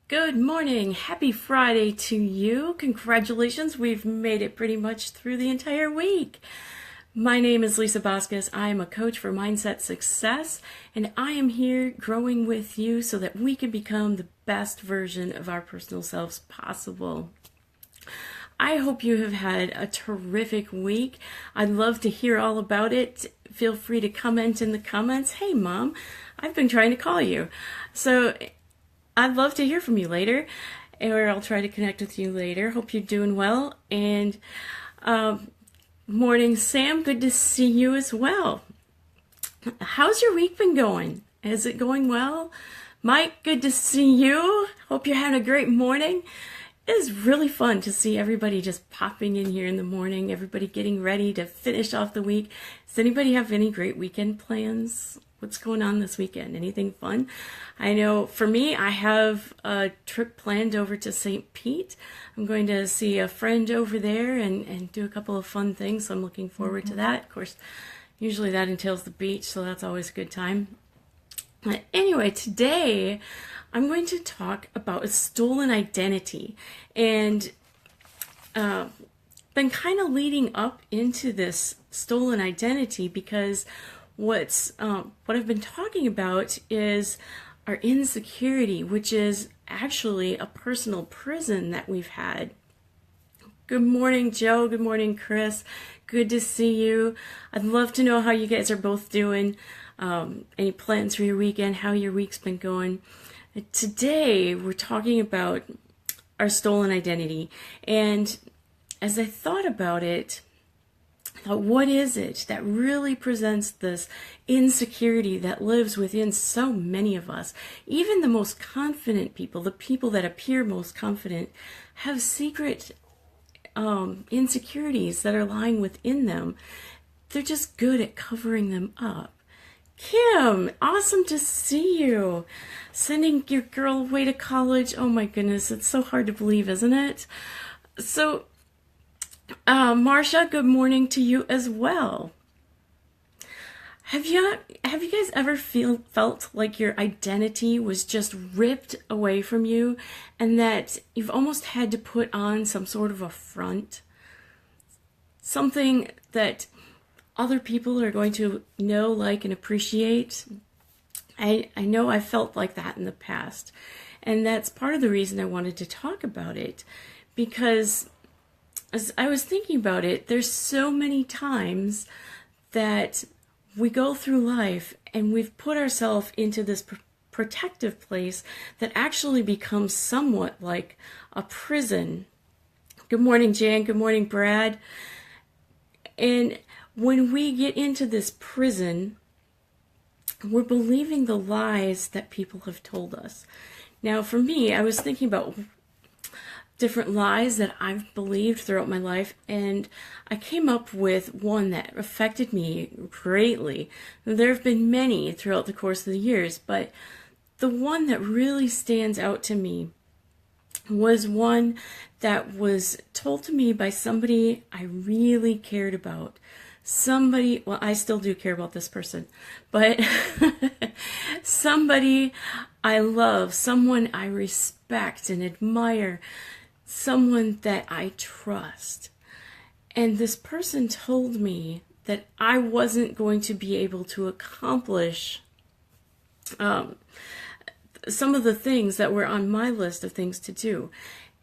Good morning. Happy Friday to you. Congratulations. We've made it pretty much through the entire week. My name is Lisa Vasquez. I am a coach for mindset success, and I am here growing with you so that we can become the best version of our personal selves possible. I hope you have had a terrific week. I'd love to hear all about it. Feel free to comment in the comments. Hey, Mom, I've been trying to call you. So I'd love to hear from you later, or I'll try to connect with you later. Hope you're doing well. And morning, Sam. Good to see you as well. How's your week been going? Is it going well? Mike, good to see you. Hope you're having a great morning. It is really fun to see everybody just popping in here in the morning, everybody getting ready to finish off the week. Does anybody have any great weekend plans? What's going on this weekend? Anything fun? I know for me, I have a trip planned over to St. Pete. I'm going to see a friend over there and do a couple of fun things. So I'm looking forward to that. Of course, usually that entails the beach, so that's always a good time. Anyway, today I'm going to talk about a stolen identity, and been kind of leading up into this stolen identity because what I've been talking about is our insecurity, which is actually a personal prison that we've had. Good morning, Joe. Good morning, Chris. Good to see you. I'd love to know how you guys are both doing. Any plans for your weekend? How your week's been going? Today, we're talking about our stolen identity. And as I thought about it, what is it that really presents this insecurity that lives within so many of us? Even the most confident people, the people that appear most confident, have secret insecurities that are lying within them. They're just good at covering them up. Kim, awesome to see you. Sending your girl away to college. Oh my goodness, it's so hard to believe, isn't it? So, Marcia, good morning to you as well. Have you guys ever felt like your identity was just ripped away from you and that you've almost had to put on some sort of a front? Something that other people are going to know, like, and appreciate. I know I felt like that in the past. And that's part of the reason I wanted to talk about it. Because as I was thinking about it, there's so many times that we go through life and we've put ourselves into this protective place that actually becomes somewhat like a prison. Good morning, Jan. Good morning, Brad. And when we get into this prison, we're believing the lies that people have told us. Now, for me, I was thinking about different lies that I've believed throughout my life, and I came up with one that affected me greatly. There have been many throughout the course of the years, but the one that really stands out to me was one that was told to me by somebody I really cared about. Somebody, well, I still do care about this person, but somebody I love, someone I respect and admire, someone that I trust. And this person told me that I wasn't going to be able to accomplish some of the things that were on my list of things to do.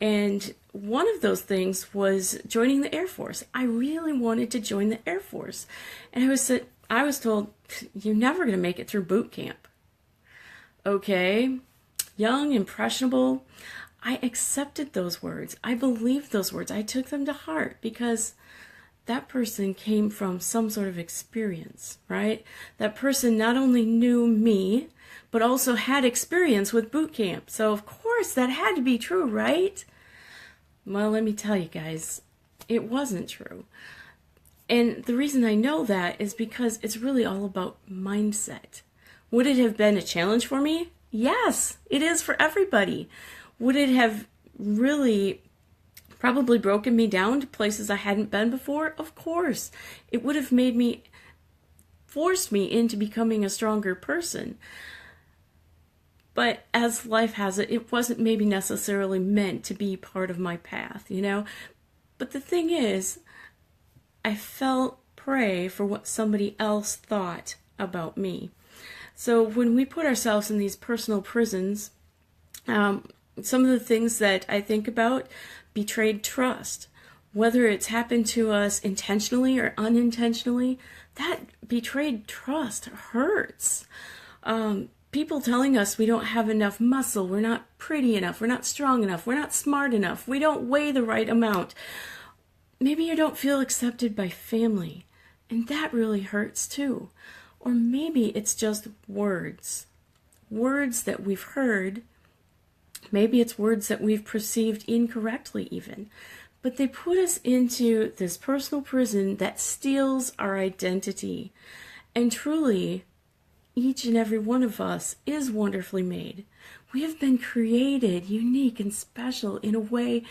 And one of those things was joining the Air Force. I really wanted to join the Air Force. And I was told, you're never going to make it through boot camp. Okay, young, impressionable. I accepted those words. I believed those words. I took them to heart because that person came from some sort of experience, right? That person not only knew me, but also had experience with boot camp. So of course that had to be true, right? Well, let me tell you guys, it wasn't true. And the reason I know that is because it's really all about mindset. Would it have been a challenge for me? Yes, it is for everybody. Would it have really probably broken me down to places I hadn't been before? Of course. It would have forced me into becoming a stronger person. But as life has it, it wasn't maybe necessarily meant to be part of my path, you know? But the thing is, I felt prey for what somebody else thought about me. So when we put ourselves in these personal prisons, some of the things that I think about: betrayed trust. Whether it's happened to us intentionally or unintentionally, that betrayed trust hurts. People telling us we don't have enough muscle, we're not pretty enough, we're not strong enough, we're not smart enough, we don't weigh the right amount. Maybe you don't feel accepted by family, and that really hurts too. Or maybe it's just words that we've heard. Maybe it's words that we've perceived incorrectly even. But they put us into this personal prison that steals our identity. And truly, each and every one of us is wonderfully made. We have been created unique and special in a way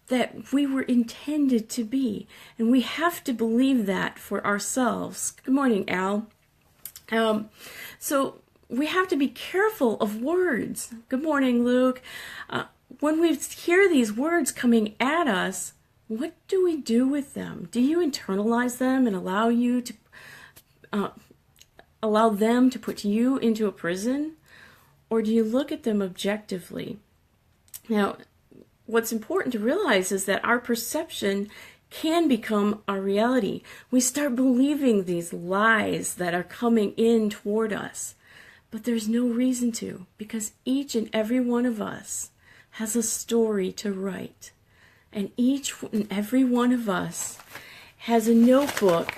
that we were intended to be. And we have to believe that for ourselves. Good morning, Al. So we have to be careful of words. Good morning, Luke. When we hear these words coming at us, what do we do with them? Do you internalize them and allow them to put you into a prison? Or do you look at them objectively? Now, what's important to realize is that our perception can become our reality. We start believing these lies that are coming in toward us. But there's no reason to, because each and every one of us has a story to write. And each and every one of us has a notebook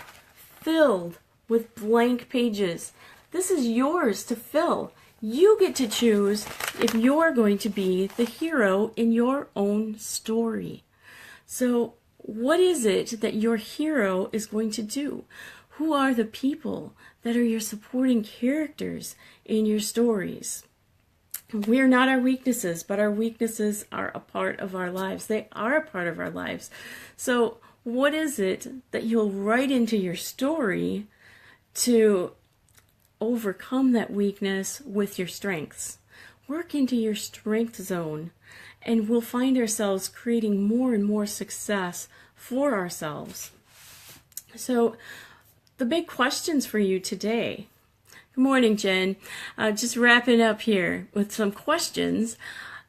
filled with blank pages. This is yours to fill. You get to choose if you're going to be the hero in your own story. So what is it that your hero is going to do? Who are the people that are your supporting characters in your stories? We're not our weaknesses, but our weaknesses are a part of our lives. They are a part of our lives. So what is it that you'll write into your story to overcome that weakness with your strengths? Work into your strength zone, and we'll find ourselves creating more and more success for ourselves. So the big questions for you today. Good morning, Jen. Just wrapping up here with some questions.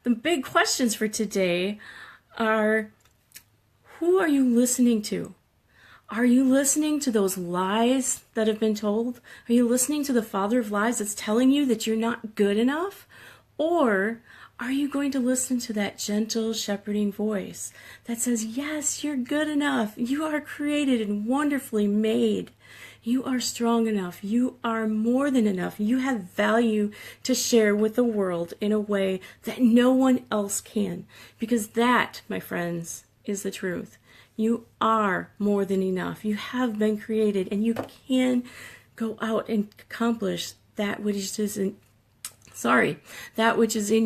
The big questions for today are: who are you listening to? Are you listening to those lies that have been told? Are you listening to the father of lies that's telling you that you're not good enough? Or are you going to listen to that gentle shepherding voice that says, yes, you're good enough. You are created and wonderfully made. You are strong enough. You are more than enough. You have value to share with the world in a way that no one else can. Because that, my friends, is the truth. You are more than enough. You have been created, and you can go out and accomplish that which is in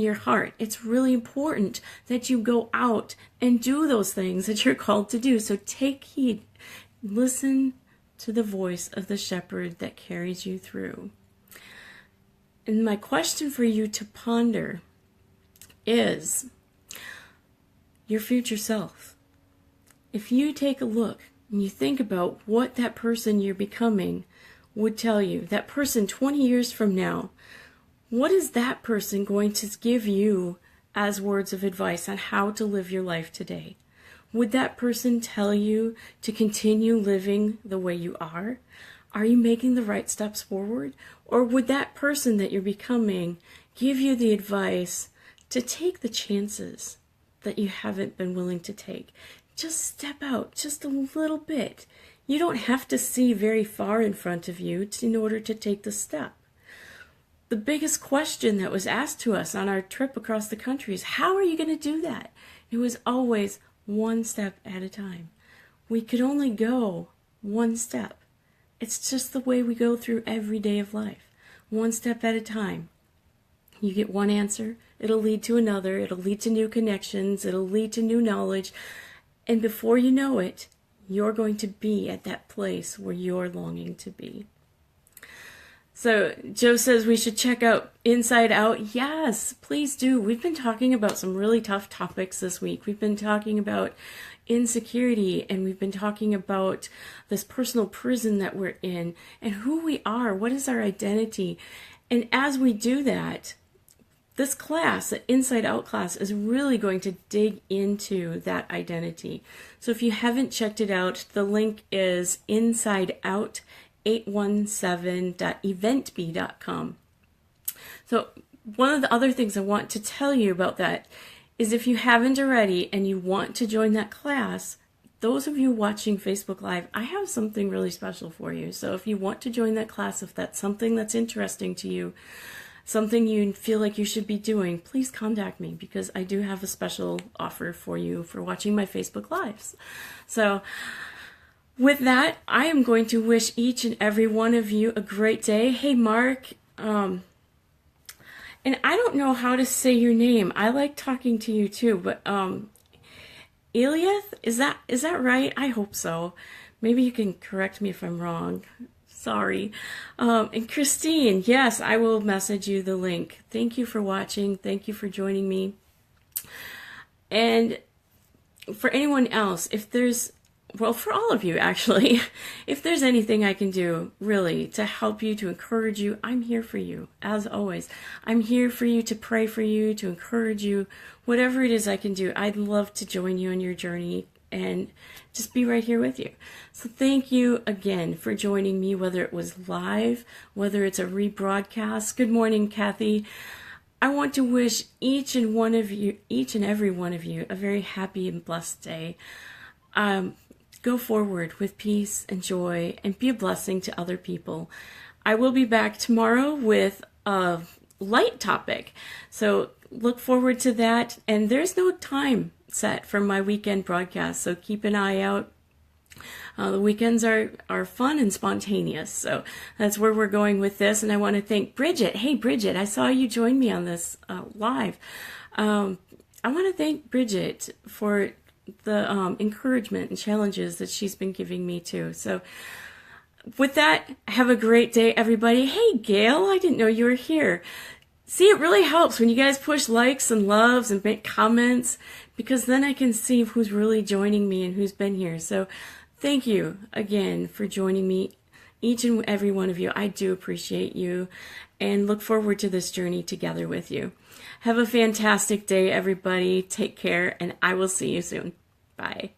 your heart. It's really important that you go out and do those things that you're called to do. So take heed. Listen to the voice of the shepherd that carries you through. And my question for you to ponder is your future self. If you take a look and you think about what that person you're becoming would tell you, that person 20 years from now, what is that person going to give you as words of advice on how to live your life today? Would that person tell you to continue living the way you are? Are you making the right steps forward? Or would that person that you're becoming give you the advice to take the chances that you haven't been willing to take? Just step out just a little bit. You don't have to see very far in front of you in order to take the step. The biggest question that was asked to us on our trip across the country is, how are you going to do that? It was always one step at a time. We could only go one step. It's just the way we go through every day of life. One step at a time. You get one answer, it'll lead to another, it'll lead to new connections, it'll lead to new knowledge. And before you know it, you're going to be at that place where you're longing to be. So Joe says we should check out Inside Out. Yes, please do. We've been talking about some really tough topics this week. We've been talking about insecurity, and we've been talking about this personal prison that we're in and who we are. What is our identity? And as we do that, this class, the Inside Out class, is really going to dig into that identity. So if you haven't checked it out, the link is insideout817.eventbee.com. So one of the other things I want to tell you about that is if you haven't already and you want to join that class, those of you watching Facebook Live, I have something really special for you. So if you want to join that class, if that's something that's interesting to you, something you feel like you should be doing, please contact me, because I do have a special offer for you for watching my Facebook Lives. So with that, I am going to wish each and every one of you a great day. Hey, Mark, and I don't know how to say your name. I like talking to you too, but Eliath, is that right? I hope so. Maybe you can correct me if I'm wrong. Sorry. And Christine, yes, I will message you the link. Thank you for watching. Thank you for joining me. And for anyone else, if there's, well, for all of you actually, if there's anything I can do really to help you, to encourage you, I'm here for you, as always. I'm here for you, to pray for you, to encourage you, whatever it is I can do. I'd love to join you on your journey and just be right here with you. So thank you again for joining me, whether it was live, whether it's a rebroadcast. Good morning, Kathy. I want to wish each and every one of you, a very happy and blessed day. Go forward with peace and joy and be a blessing to other people. I will be back tomorrow with a light topic, so look forward to that. And there's no time set for my weekend broadcast, so keep an eye out. The weekends are fun and spontaneous, so that's where we're going with this. And I want to thank Bridget. Hey, Bridget, I saw you join me on this live. I want to thank Bridget for the encouragement and challenges that she's been giving me too. So with that, have a great day, everybody. Hey, Gail, I didn't know you were here. See, it really helps when you guys push likes and loves and make comments, because then I can see who's really joining me and who's been here. So thank you again for joining me, each and every one of you. I do appreciate you and look forward to this journey together with you. Have a fantastic day, everybody. Take care, and I will see you soon. Bye.